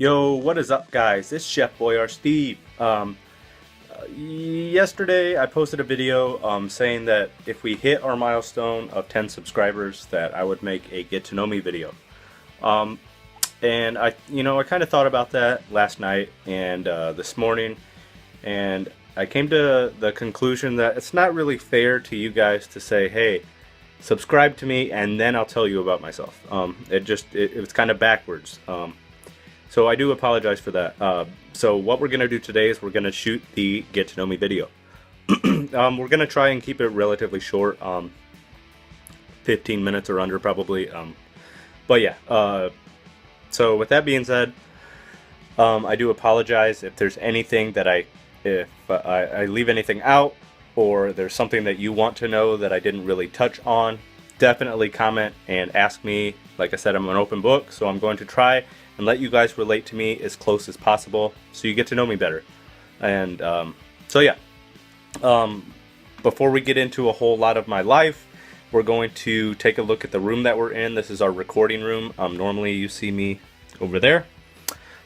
Yo, what is up, guys? It's Chef BoyarSteve. Yesterday I posted a video saying that if we hit our milestone of 10 subscribers that I would make a get to know me video. And I kind of thought about that last night and this morning, and I came to the conclusion that it's not really fair to you guys to say, hey, subscribe to me and then I'll tell you about myself. It was kind of backwards. So I do apologize for that. So what we're going to do today is we're going to shoot the get to know me video. We're going to try and keep it relatively short, 15 minutes or under probably. But yeah, so with that being said, I do apologize if there's anything that if I leave anything out, or there's something that you want to know that I didn't really touch on. Definitely comment and ask me. Like I said, I'm an open book, so I'm going to try and let you guys relate to me as close as possible so you get to know me better. And so yeah, before we get into a whole lot of my life, we're going to take a look at the room that we're in. This is our recording room. Normally you see me over there.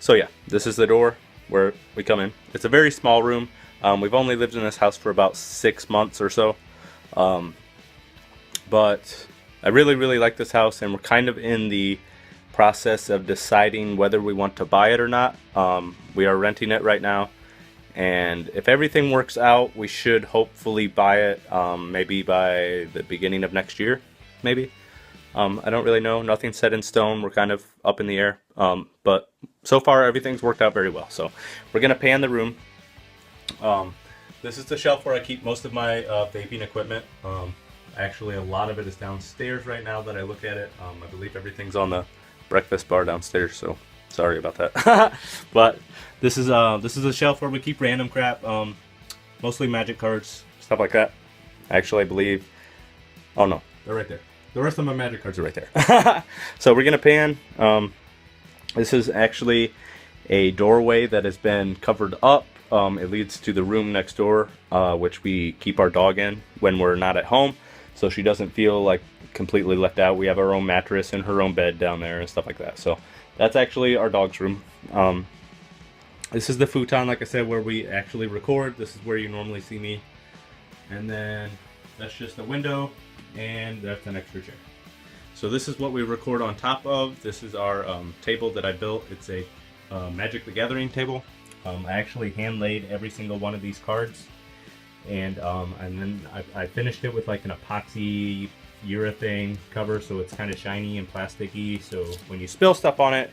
So yeah, this is the door where we come in. It's a very small room. We've only lived in this house for about 6 months or so. But I really like this house, and we're kind of in the process of deciding whether we want to buy it or not. We are renting it right now, and if everything works out, we should hopefully buy it maybe by the beginning of next year, maybe. I don't really know. Nothing's set in stone. We're kind of up in the air, but so far everything's worked out very well. So we're gonna pan the room. This is the shelf where I keep most of my vaping equipment. Actually, a lot of it is downstairs right now that I look at it. I believe everything's on the breakfast bar downstairs, so sorry about that. But this is a shelf where we keep random crap, mostly magic cards, stuff like that. Actually, I believe, oh no, they're right there. The rest of my magic cards are right there. So we're gonna pan. This is actually a doorway that has been covered up. It leads to the room next door, which we keep our dog in when we're not at home, so she doesn't feel like completely left out. We have our own mattress and her own bed down there and stuff like that. So that's actually our dog's room. This is the futon, like I said, where we actually record. This is where you normally see me. And then that's just a window, and that's an extra chair. So this is what we record on top of. This is our table that I built. It's a Magic the Gathering table. I actually hand laid every single one of these cards, and then I finished it with like an epoxy urethane cover, so it's kind of shiny and plasticky, so when you spill stuff on it,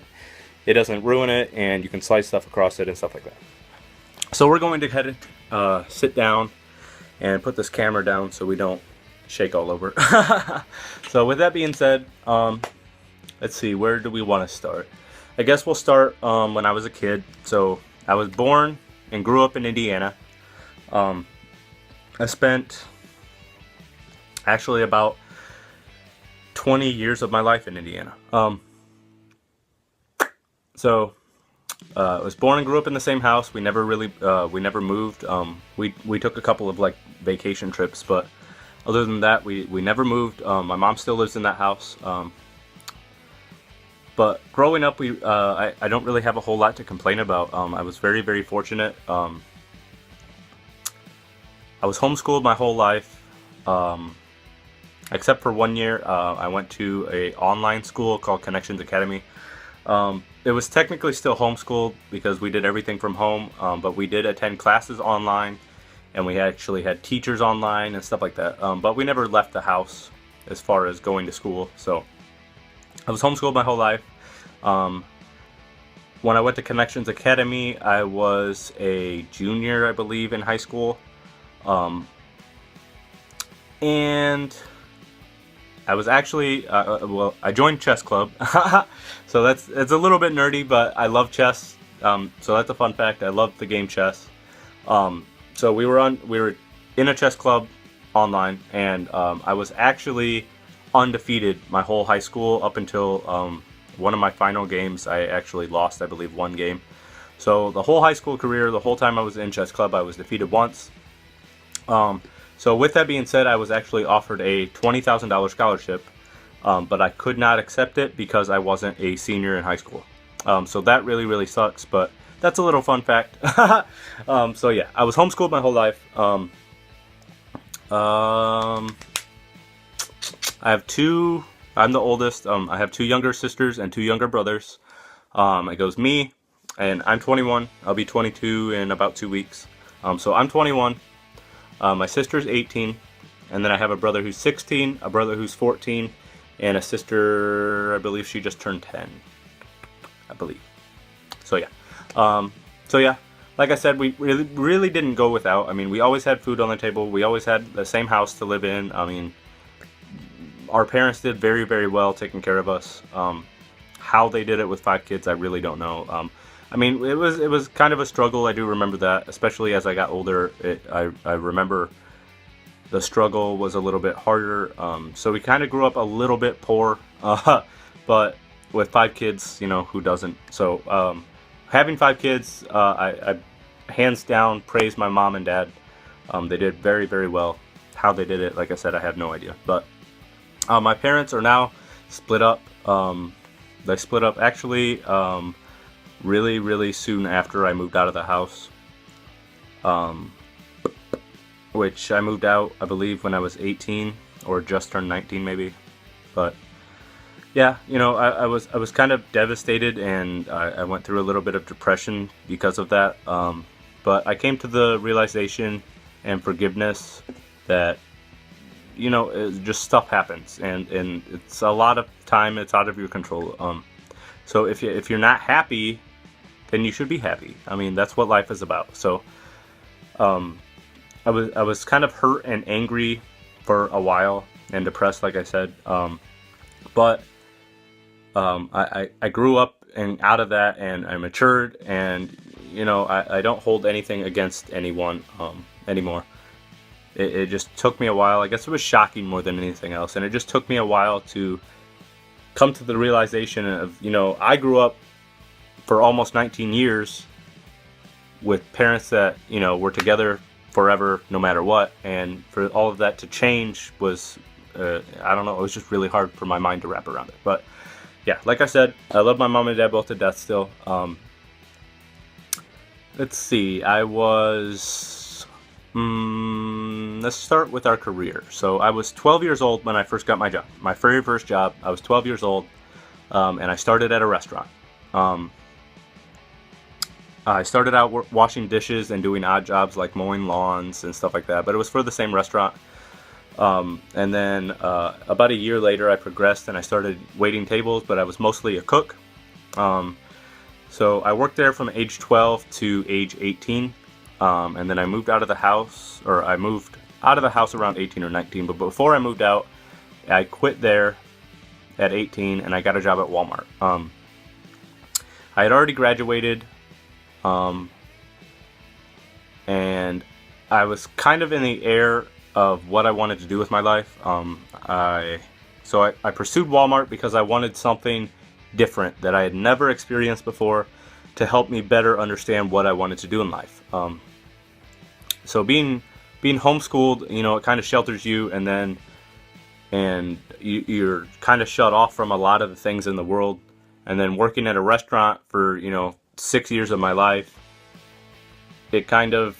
it doesn't ruin it, and you can slide stuff across it and stuff like that. So we're going to sit down and put this camera down so we don't shake all over. So with that being said, let's see, where do we want to start? I guess we'll start when I was a kid. So I was born and grew up in Indiana. I spent actually about 20 years of my life in Indiana. I was born and grew up in the same house. We never really, we never moved. We took a couple of like vacation trips, but other than that, we never moved. My mom still lives in that house. But growing up, I don't really have a whole lot to complain about. I was very fortunate. I was homeschooled my whole life. Except for 1 year, I went to a online school called Connections Academy. It was technically still homeschooled because we did everything from home, but we did attend classes online, and we actually had teachers online and stuff like that. But we never left the house as far as going to school. So I was homeschooled my whole life. When I went to Connections Academy, I was a junior, I believe, in high school. And I was actually, I joined chess club. So it's a little bit nerdy, but I love chess. So that's a fun fact. I love the game chess. So we were in a chess club online, and I was actually undefeated my whole high school up until one of my final games. I actually lost, I believe, one game. So the whole high school career, the whole time I was in chess club, I was defeated once. So with that being said, I was actually offered a $20,000 scholarship, but I could not accept it because I wasn't a senior in high school. So that really, really sucks, but that's a little fun fact. So yeah, I was homeschooled my whole life. I have two, I'm the oldest. I have two younger sisters and two younger brothers. It goes me, and I'm 21. I'll be 22 in about 2 weeks. So I'm 21. My sister's 18, and then I have a brother who's 16, a brother who's 14, and a sister, I believe she just turned 10. I believe. So yeah. Like I said, we really didn't go without. I mean, we always had food on the table. We always had the same house to live in. I mean, our parents did very, very well taking care of us. How they did it with 5 kids, I really don't know. I mean, it was kind of a struggle. I do remember that, especially as I got older. I remember the struggle was a little bit harder. So we kind of grew up a little bit poor, but with 5 kids, you know, who doesn't? So having 5 kids, I hands down praise my mom and dad. They did very, very well. How they did it, like I said, I have no idea. But my parents are now split up. They split up actually really, really soon after I moved out of the house. Which I moved out, I believe, when I was 18 or just turned 19 maybe. But yeah, you know, I was kind of devastated, and I went through a little bit of depression because of that. But I came to the realization and forgiveness that, you know, just stuff happens, and it's a lot of time it's out of your control. So if you're not happy, then you should be happy. I mean, that's what life is about. So I was kind of hurt and angry for a while, and depressed, like I said. But I grew up and out of that, and I matured, and you know, I don't hold anything against anyone anymore. It just took me a while. I guess it was shocking more than anything else, and it just took me a while to come to the realization of, you know, I grew up for almost 19 years with parents that, you know, were together forever no matter what, and for all of that to change was I don't know, it was just really hard for my mind to wrap around it. But yeah, like I said, I love my mom and dad both to death still. Let's see, I was let's start with our career. So I was 12 years old when I first got my job, my very first job. I was 12 years old, and I started at a restaurant. I started out washing dishes and doing odd jobs like mowing lawns and stuff like that, but it was for the same restaurant. And then about a year later, I progressed and I started waiting tables, but I was mostly a cook. So I worked there from age 12 to age 18, and then I moved out of the house, or I moved out of the house around 18 or 19, but before I moved out, I quit there at 18 and I got a job at Walmart. I had already graduated, and I was kind of in the air of what I wanted to do with my life. I pursued Walmart because I wanted something different that I had never experienced before to help me better understand what I wanted to do in life. So being homeschooled, you know, it kind of shelters you, and you're kind of shut off from a lot of the things in the world. And then working at a restaurant for, you know, 6 years of my life, it kind of,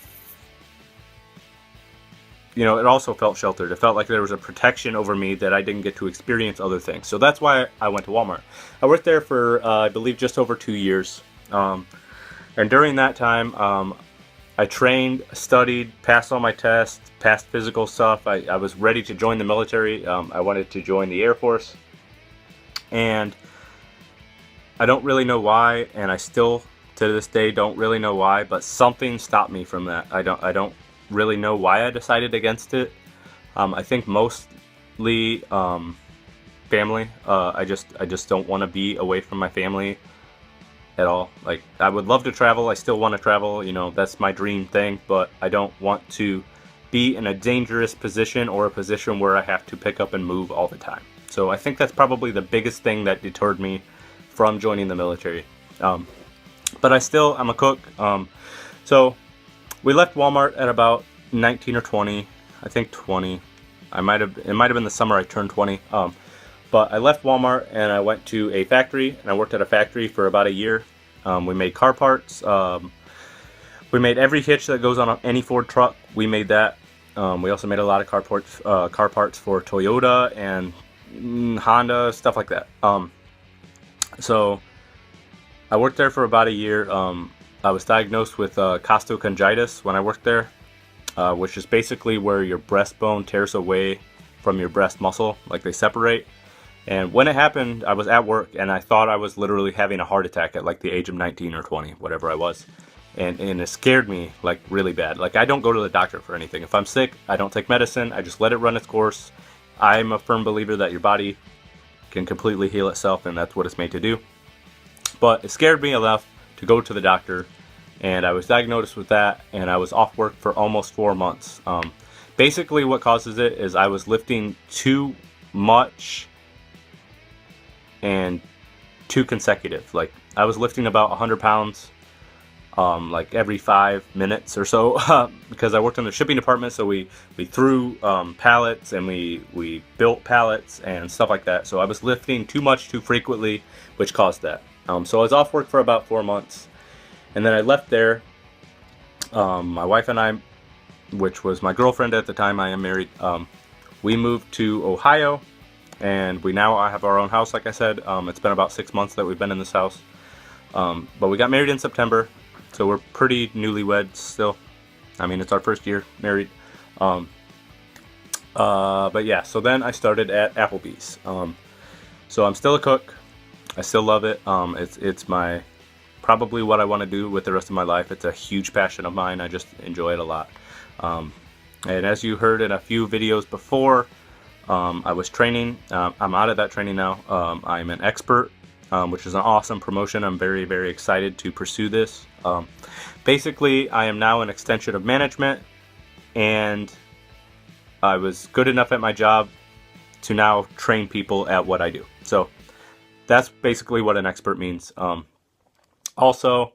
you know, it also felt sheltered. It felt like there was a protection over me that I didn't get to experience other things. So that's why I went to Walmart. I worked there for, I believe, just over 2 years. And during that time, I trained, studied, passed all my tests, passed physical stuff. I was ready to join the military. I wanted to join the Air Force. And I don't really know why, and I still, to this day, don't really know why, but something stopped me from that. I don't really know why I decided against it. I think mostly family. I just don't want to be away from my family at all. Like, I would love to travel. I still want to travel. You know, that's my dream thing. But I don't want to be in a dangerous position or a position where I have to pick up and move all the time. So I think that's probably the biggest thing that deterred me from joining the military. But I'm a cook. So we left Walmart at about 19 or 20. I think 20. It might have been the summer I turned 20. But I left Walmart and I went to a factory, and I worked at a factory for about a year. We made car parts. We made every hitch that goes on any Ford truck. We made that. We also made a lot of car parts for Toyota and Honda, stuff like that. So I worked there for about a year. I was diagnosed with costochondritis when I worked there, which is basically where your breastbone tears away from your breast muscle, like they separate. And when it happened, I was at work and I thought I was literally having a heart attack at like the age of 19 or 20, whatever I was. And it scared me like really bad. Like, I don't go to the doctor for anything. If I'm sick, I don't take medicine. I just let it run its course. I'm a firm believer that your body can completely heal itself, and that's what it's made to do. But it scared me enough to go to the doctor, and I was diagnosed with that, and I was off work for almost 4 months. Basically what causes it is I was lifting too much and too consecutive. Like, I was lifting about 100 pounds like every 5 minutes or so, because I worked in the shipping department, so we threw pallets and we built pallets and stuff like that. So I was lifting too much too frequently, which caused that. So I was off work for about 4 months, and then I left there. My wife and I, which was my girlfriend at the time, I am married, we moved to Ohio, and we now have our own house. Like I said, it's been about 6 months that we've been in this house, but we got married in September. So we're pretty newlyweds still. I mean, it's our first year married. But yeah, so then I started at Applebee's. So I'm still a cook. I still love it. It's my probably what I want to do with the rest of my life. It's a huge passion of mine. I just enjoy it a lot. And as you heard in a few videos before, I was training. I'm out of that training now. I'm an expert, which is an awesome promotion. I'm very, very excited to pursue this. Basically, I am now an extension of management, and I was good enough at my job to now train people at what I do. So that's basically what an expert means. Also,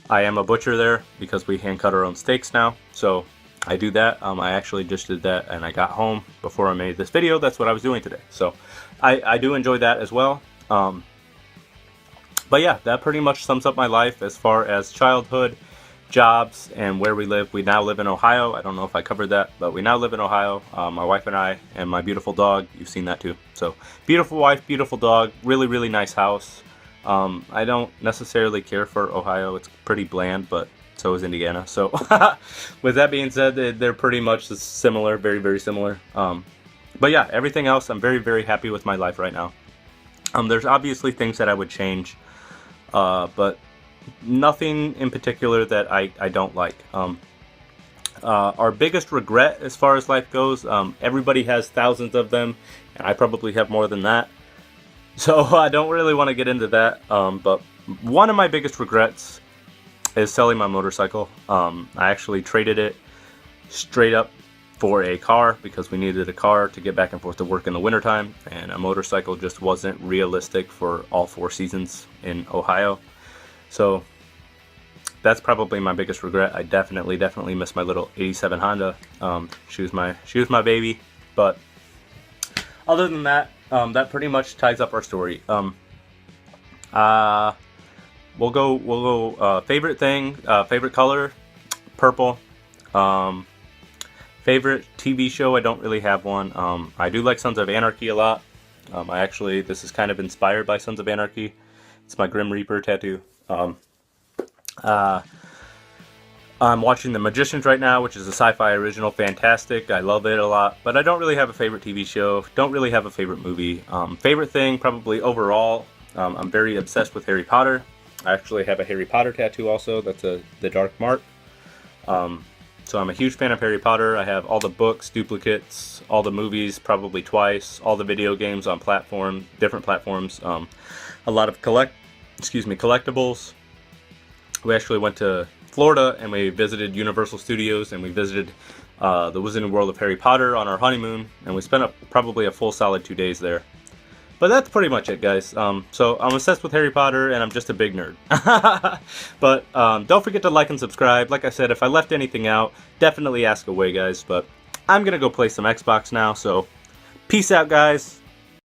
I am a butcher there because we hand cut our own steaks now. So I do that. I actually just did that, and I got home before I made this video. That's what I was doing today. So I do enjoy that as well. But yeah, that pretty much sums up my life as far as childhood, jobs, and where we live. We now live in Ohio. I don't know if I covered that, but we now live in Ohio. My wife and I, and my beautiful dog. You've seen that too. So beautiful wife, beautiful dog, really, really nice house. I don't necessarily care for Ohio. It's pretty bland, but so is Indiana. So with that being said, they're pretty much similar, very, very similar. But yeah, everything else, I'm very, very happy with my life right now. There's obviously things that I would change, but nothing in particular that I don't like. Our biggest regret as far as life goes, everybody has thousands of them, and I probably have more than that. So I don't really want to get into that, but one of my biggest regrets is selling my motorcycle. I actually traded it straight up for a car because we needed a car to get back and forth to work in the wintertime, and a motorcycle just wasn't realistic for all 4 seasons in Ohio. So that's probably my biggest regret. I definitely miss my little '87 Honda. She was my baby. But other than that, that pretty much ties up our story. We'll go favorite thing, favorite color, purple. Favorite TV show, I don't really have one. I do like Sons of Anarchy a lot. This is kind of inspired by Sons of Anarchy. It's my Grim Reaper tattoo. I'm watching The Magicians right now, which is a sci-fi original. Fantastic. I love it a lot. But I don't really have a favorite TV show. Don't really have a favorite movie. Favorite thing, probably overall, I'm very obsessed with Harry Potter. I actually have a Harry Potter tattoo also. That's the Dark Mark. So I'm a huge fan of Harry Potter. I have all the books, duplicates, all the movies, probably twice, all the video games on different platforms. A lot of collectibles. We actually went to Florida and we visited Universal Studios, and we visited the Wizarding World of Harry Potter on our honeymoon, and we spent probably a full solid 2 days there. But that's pretty much it, guys. So I'm obsessed with Harry Potter, and I'm just a big nerd. But don't forget to like and subscribe. Like I said, if I left anything out, definitely ask away, guys. But I'm going to go play some Xbox now, so peace out, guys.